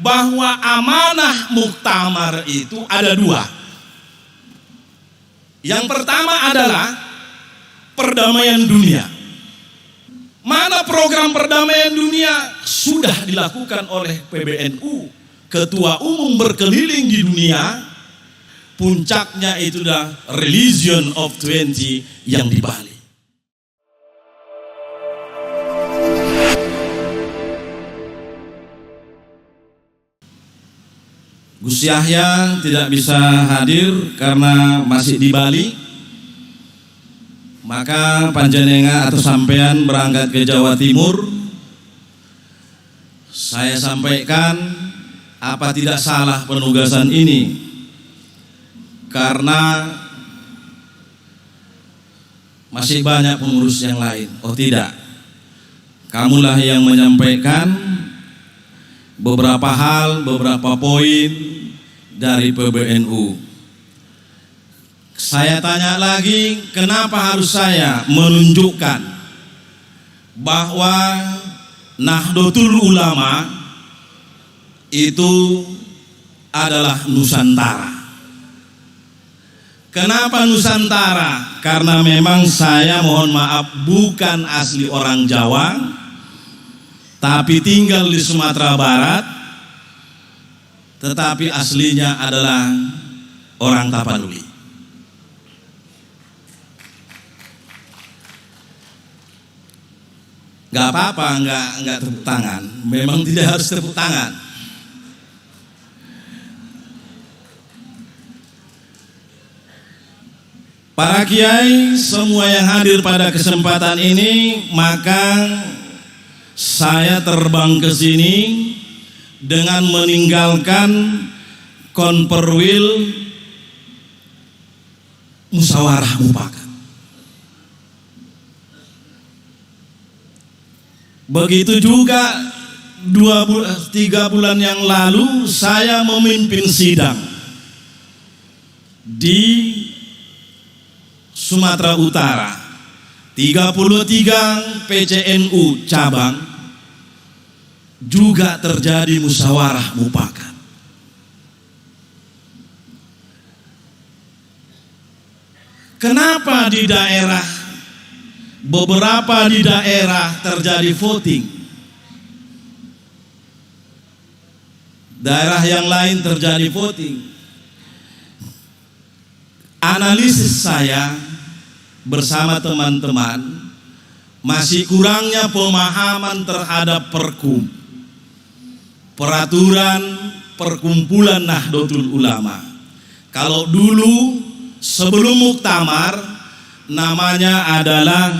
bahwa amanah muktamar itu ada dua. Yang pertama adalah perdamaian dunia. Mana program perdamaian dunia sudah dilakukan oleh PBNU, ketua umum berkeliling di dunia, puncaknya itu adalah Religion of 20 yang di Bali. Gus Yahya tidak bisa hadir karena masih di Bali. Maka panjenengan atau sampean berangkat ke Jawa Timur. Saya sampaikan apa tidak salah penugasan ini, karena masih banyak pengurus yang lain. Oh tidak, kamulah yang menyampaikan beberapa hal, beberapa poin dari PBNU. Saya tanya lagi, kenapa harus saya menunjukkan bahwa Nahdlatul Ulama itu adalah Nusantara? Kenapa Nusantara? Karena memang saya mohon maaf bukan asli orang Jawa, tapi tinggal di Sumatera Barat, tetapi aslinya adalah orang Tapanuli. Gak apa-apa, nggak tepuk tangan. Memang tidak harus tepuk tangan. Para kiai semua yang hadir pada kesempatan ini, maka saya terbang ke sini dengan meninggalkan konperwil musyawarah mufakat. Begitu juga 3 bulan yang lalu saya memimpin sidang di Sumatera Utara. 33 PCNU cabang juga terjadi musyawarah mufakat. Kenapa di daerah, beberapa di daerah terjadi voting, daerah yang lain terjadi voting? Analisis saya bersama teman-teman, masih kurangnya pemahaman terhadap perkum, peraturan perkumpulan Nahdlatul Ulama. Kalau dulu sebelum muktamar namanya adalah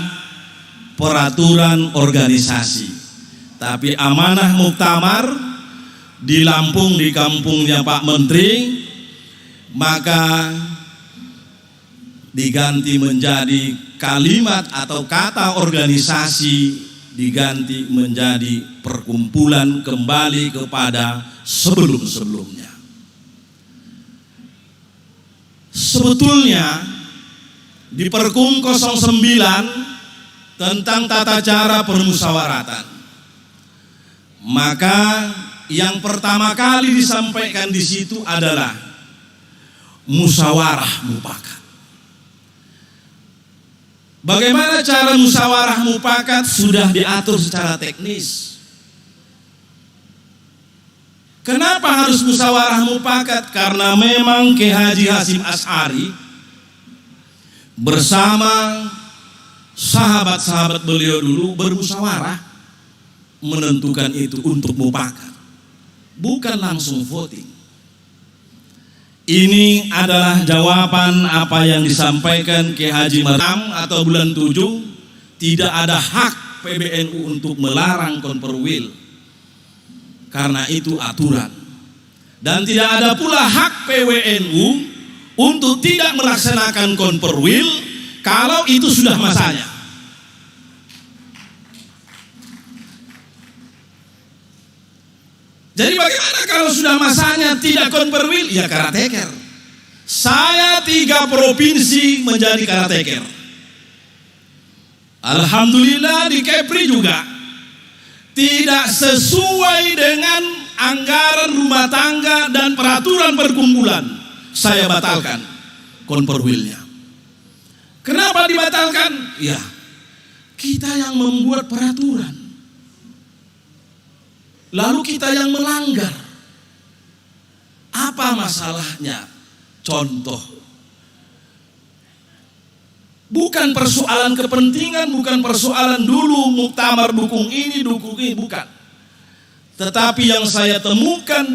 peraturan organisasi, tapi amanah muktamar di Lampung, di kampungnya Pak Menteri, maka diganti menjadi kalimat atau kata organisasi, diganti menjadi perkumpulan, kembali kepada sebelum-sebelumnya. Sebetulnya di Perkum 09 tentang tata cara permusyawaratan, maka yang pertama kali disampaikan di situ adalah musyawarah mufakat. Bagaimana cara musyawarah mufakat sudah diatur secara teknis. Kenapa harus musyawarah mufakat? Karena memang Kiai Haji Hasyim Asy'ari bersama sahabat-sahabat beliau dulu bermusyawarah menentukan itu untuk mufakat, bukan langsung voting. Ini adalah jawaban apa yang disampaikan Kiai Haji Maram atau bulan 7. Tidak ada hak PBNU untuk melarang konperwil, karena itu aturan. Dan tidak ada pula hak PWNU untuk tidak melaksanakan konperwil kalau itu sudah masanya. Jadi bagaimana kalau sudah masanya tidak konperwil? Ya karateker. Saya 3 provinsi menjadi karateker. Alhamdulillah di Kepri juga tidak sesuai dengan anggaran rumah tangga dan peraturan perkumpulan. Saya batalkan Konperwilnya. Kenapa dibatalkan? Ya, kita yang membuat peraturan, lalu kita yang melanggar. Apa masalahnya? Contoh, bukan persoalan kepentingan, bukan persoalan dulu muktamar dukung ini, bukan. Tetapi yang saya temukan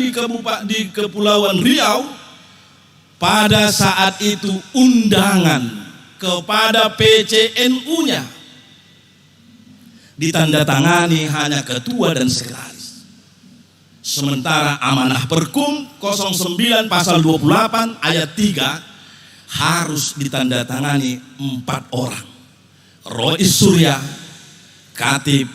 di Kepulauan Riau, pada saat itu undangan kepada PCNU-nya ditandatangani hanya ketua dan sekretaris. Sementara amanah Perkum 09 pasal 28 ayat 3 harus ditandatangani 4 orang. Rois Surya, Katib,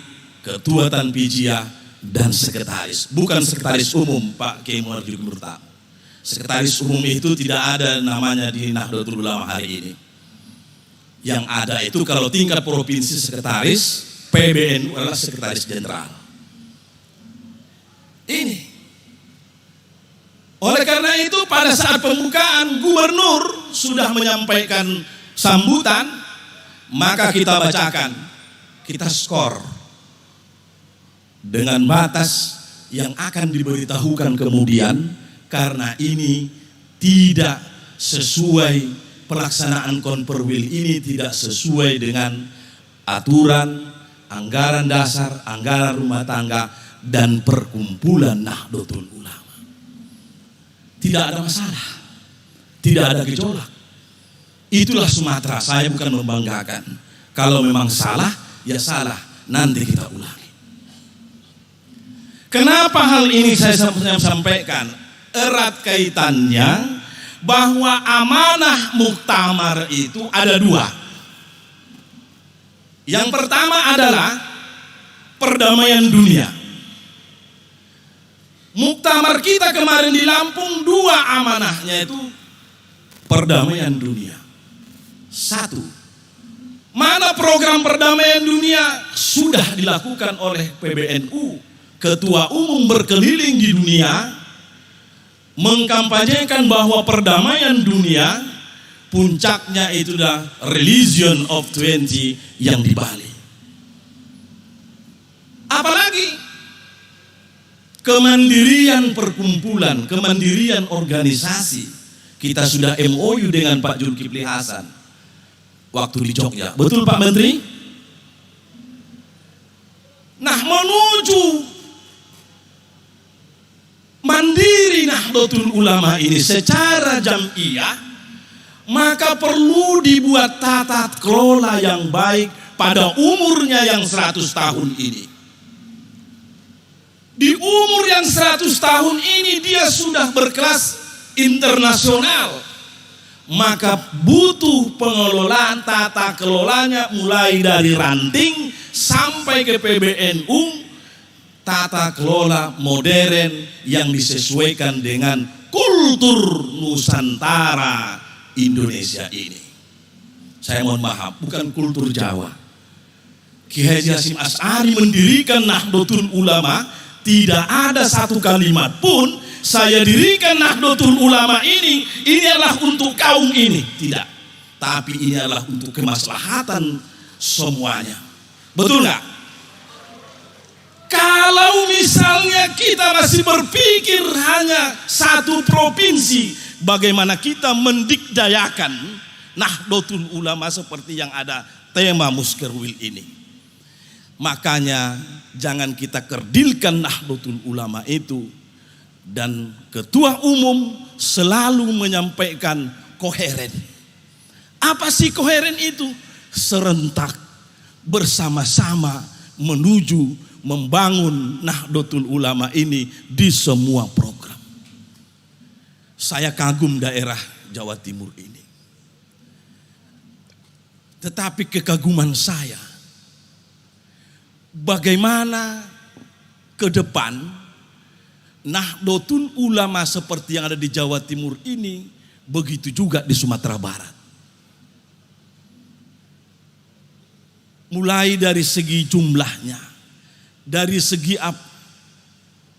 Ketua Tanpijia, dan sekretaris. Bukan sekretaris umum Pak Kiai Muhardi Murta. Sekretaris umum itu tidak ada namanya di Nahdlatul Ulama hari ini. Yang ada itu kalau tingkat provinsi sekretaris, PBNU adalah sekretaris jenderal. Ini. Oleh karena itu pada saat pembukaan gubernur sudah menyampaikan sambutan, maka kita bacakan, kita skor dengan batas yang akan diberitahukan kemudian, karena ini tidak sesuai, pelaksanaan Konperwil ini tidak sesuai dengan aturan, anggaran dasar, anggaran rumah tangga, dan perkumpulan Nahdlatul Ulama. Tidak ada masalah, tidak ada gejolak. Itulah Sumatera, saya bukan membanggakan. Kalau memang salah, ya salah, nanti kita ulangi. Kenapa hal ini saya sampaikan? Erat kaitannya bahwa amanah muktamar itu ada 2. Yang pertama adalah perdamaian dunia. Muktamar kita kemarin di Lampung 2 amanahnya itu perdamaian dunia. 1, mana program perdamaian dunia sudah dilakukan oleh PBNU. Ketua umum berkeliling di dunia mengkampanyekan bahwa perdamaian dunia puncaknya itu adalah Religion of 20 yang di Bali. Apalagi kemandirian perkumpulan, kemandirian organisasi. Kita sudah MOU dengan Pak Zulkifli Hasan waktu di Jogja. Betul Pak Menteri? Nah, menuju mandiri Nahdlatul Ulama ini secara jam'iyah, maka perlu dibuat tata kelola yang baik pada umurnya yang 100 tahun ini. Di umur yang 100 tahun ini dia sudah berkelas internasional, maka butuh pengelolaan, tata kelolanya mulai dari ranting sampai ke PBNU, tata kelola modern yang disesuaikan dengan kultur Nusantara Indonesia ini. Saya mohon maaf, bukan kultur Jawa. Kiai Haji Hasyim Asy'ari mendirikan Nahdlatul Ulama, tidak ada satu kalimat pun saya dirikan Nahdlatul Ulama ini adalah untuk kaum ini, tidak. Tapi ini adalah untuk kemaslahatan semuanya. Betul nggak? Kalau misalnya kita masih berpikir hanya satu provinsi, bagaimana kita mendikdayakan Nahdlatul Ulama seperti yang ada tema Muskerwil ini? Makanya jangan kita kerdilkan Nahdlatul Ulama itu, dan ketua umum selalu menyampaikan koheren. Apa sih koheren itu? Serentak, bersama-sama menuju membangun Nahdlatul Ulama ini di semua program. Saya kagum daerah Jawa Timur ini. Tetapi kekaguman saya, bagaimana ke depan Nahdlatul Ulama seperti yang ada di Jawa Timur ini, begitu juga di Sumatera Barat. Mulai dari segi jumlahnya, dari segi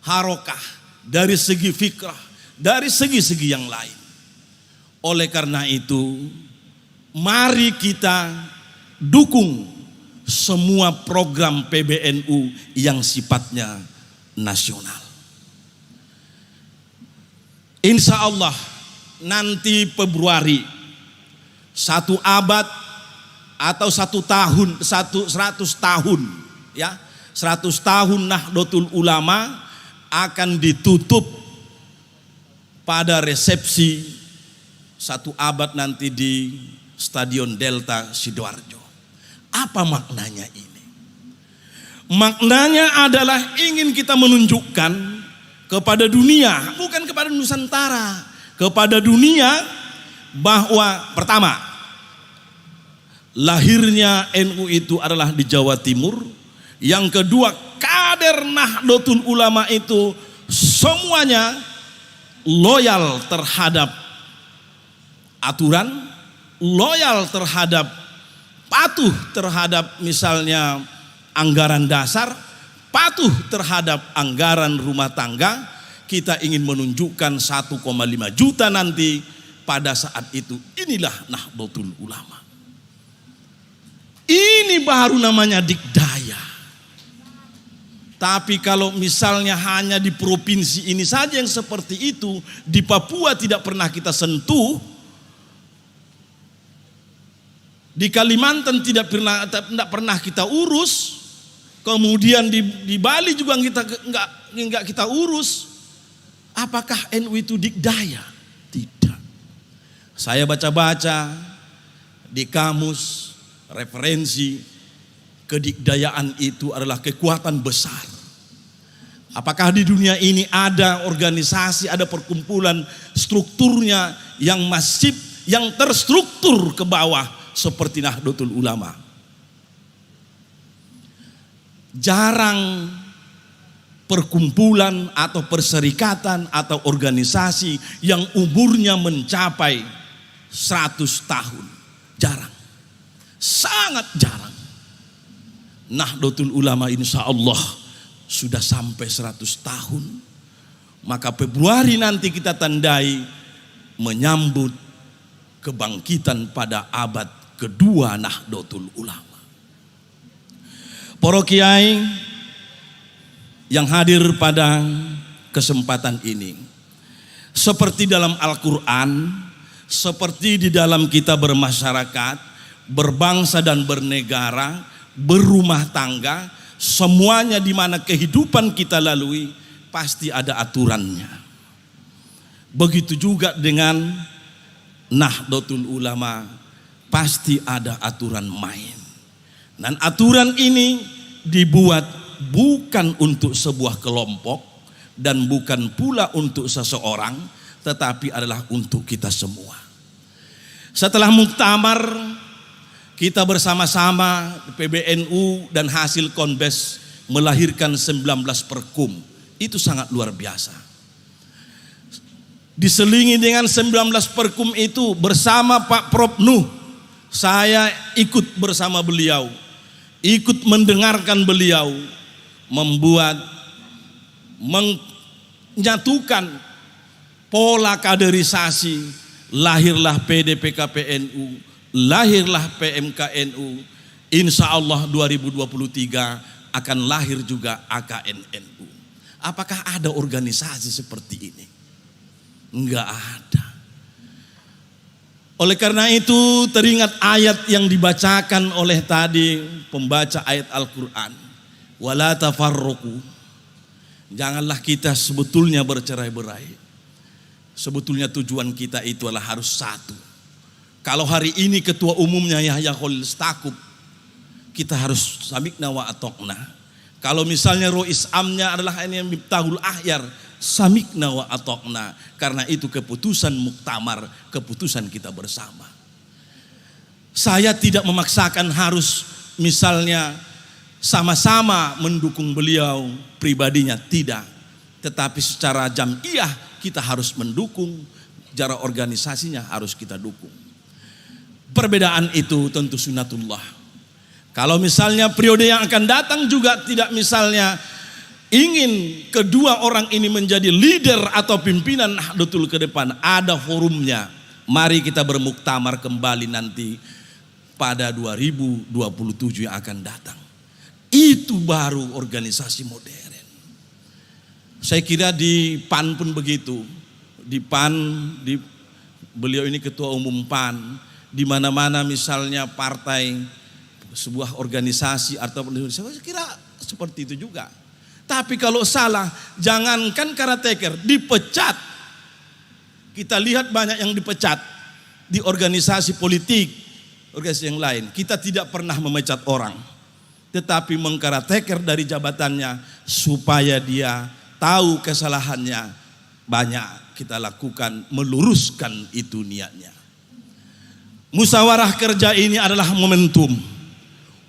harokah, dari segi fikrah, dari segi-segi yang lain. Oleh karena itu, mari kita dukung semua program PBNU yang sifatnya nasional. Insya Allah nanti Februari 1 abad atau 1 tahun, 100 tahun ya, 100 tahun Nahdlatul Ulama akan ditutup pada resepsi 1 abad nanti di Stadion Delta Sidoarjo. Apa maknanya ini? Maknanya adalah ingin kita menunjukkan kepada dunia, bukan kepada Nusantara, kepada dunia bahwa pertama, lahirnya NU itu adalah di Jawa Timur. Yang kedua, kader Nahdlatul Ulama itu semuanya loyal terhadap aturan, loyal terhadap, patuh terhadap misalnya anggaran dasar, patuh terhadap anggaran rumah tangga. Kita ingin menunjukkan 1,5 juta nanti pada saat itu. Inilah Nahdlatul Ulama. Ini baru namanya dikdaya. Tapi kalau misalnya hanya di provinsi ini saja yang seperti itu, di Papua tidak pernah kita sentuh, di Kalimantan tidak pernah kita urus, kemudian di Bali juga nggak kita urus. Apakah NU itu dikdaya? Tidak. Saya baca-baca di kamus referensi, kedikdayaan itu adalah kekuatan besar. Apakah di dunia ini ada organisasi, ada perkumpulan strukturnya yang masif, yang terstruktur ke bawah seperti Nahdlatul Ulama? Jarang perkumpulan atau perserikatan atau organisasi yang umurnya mencapai 100 tahun. Jarang. Sangat jarang. Nahdlatul Ulama insya Allah sudah sampai 100 tahun. Maka Februari nanti kita tandai menyambut kebangkitan pada abad kedua Nahdlatul Ulama. Para kiai yang hadir pada kesempatan ini, seperti dalam Al-Quran, seperti di dalam kita bermasyarakat, berbangsa dan bernegara, berumah tangga, semuanya di mana kehidupan kita lalui pasti ada aturannya. Begitu juga dengan Nahdlatul Ulama, pasti ada aturan main. Dan aturan ini dibuat bukan untuk sebuah kelompok dan bukan pula untuk seseorang, tetapi adalah untuk kita semua. Setelah muktamar, kita bersama-sama PBNU dan hasil Konbes melahirkan 19 perkum. Itu sangat luar biasa. Diselingi dengan 19 perkum itu bersama Pak Prof Nuh, saya ikut bersama beliau, ikut mendengarkan beliau, menyatukan pola kaderisasi, lahirlah PDPKPNU, lahirlah PMKNU. Insya Allah 2023 akan lahir juga AKNNU. Apakah ada organisasi seperti ini? Enggak ada. Oleh karena itu teringat ayat yang dibacakan oleh tadi pembaca ayat Al-Quran. Wala tafarruqu. Janganlah kita sebetulnya bercerai-berai. Sebetulnya tujuan kita itu adalah harus satu. Kalau hari ini ketua umumnya Yahya Khalil Stakuf, kita harus samikna wa atokna. Kalau misalnya Rois Amnya adalah ini yang Miftahul Ahyar, samikna wa atokna. Karena itu keputusan muktamar, keputusan kita bersama. Saya tidak memaksakan harus misalnya sama-sama mendukung beliau pribadinya, tidak. Tetapi secara jam'iyah kita harus mendukung, secara organisasinya harus kita dukung. Perbedaan itu tentu sunnatullah. Kalau misalnya periode yang akan datang juga tidak misalnya ingin kedua orang ini menjadi leader atau pimpinan Nahdlatul ke depan, ada forumnya. Mari kita bermuktamar kembali nanti pada 2027 yang akan datang. Itu baru organisasi modern. Saya kira di PAN pun begitu. Di PAN, beliau ini ketua umum PAN, di mana-mana misalnya partai, sebuah organisasi atau saya kira seperti itu juga. Tapi kalau salah, jangankan karateker, dipecat. Kita lihat banyak yang dipecat di organisasi politik, organisasi yang lain. Kita tidak pernah memecat orang, tetapi mengkarateker dari jabatannya supaya dia tahu kesalahannya. Banyak kita lakukan, meluruskan itu niatnya. Musyawarah kerja ini adalah momentum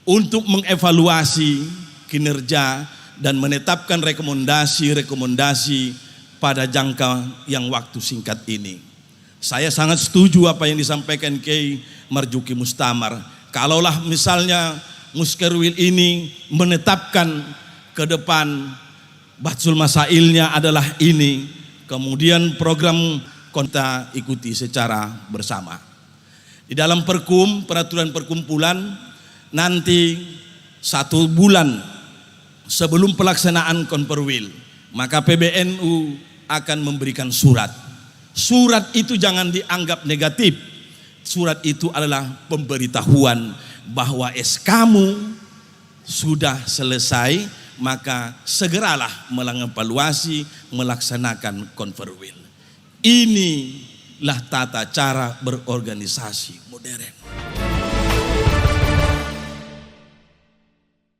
untuk mengevaluasi kinerja dan menetapkan rekomendasi-rekomendasi pada jangka yang waktu singkat ini. Saya sangat setuju apa yang disampaikan Kiai Marzuki Mustamar. Kalaulah misalnya Muskerwil ini menetapkan ke depan Batsul Masailnya adalah ini, kemudian program kita ikuti secara bersama. Di dalam peraturan perkumpulan, nanti 1 bulan sebelum pelaksanaan Konperwil, maka PBNU akan memberikan surat. Surat itu jangan dianggap negatif. Surat itu adalah pemberitahuan bahwa SK-mu sudah selesai, maka segeralah mengevaluasi, melaksanakan Konperwil. Inilah tata cara berorganisasi modern.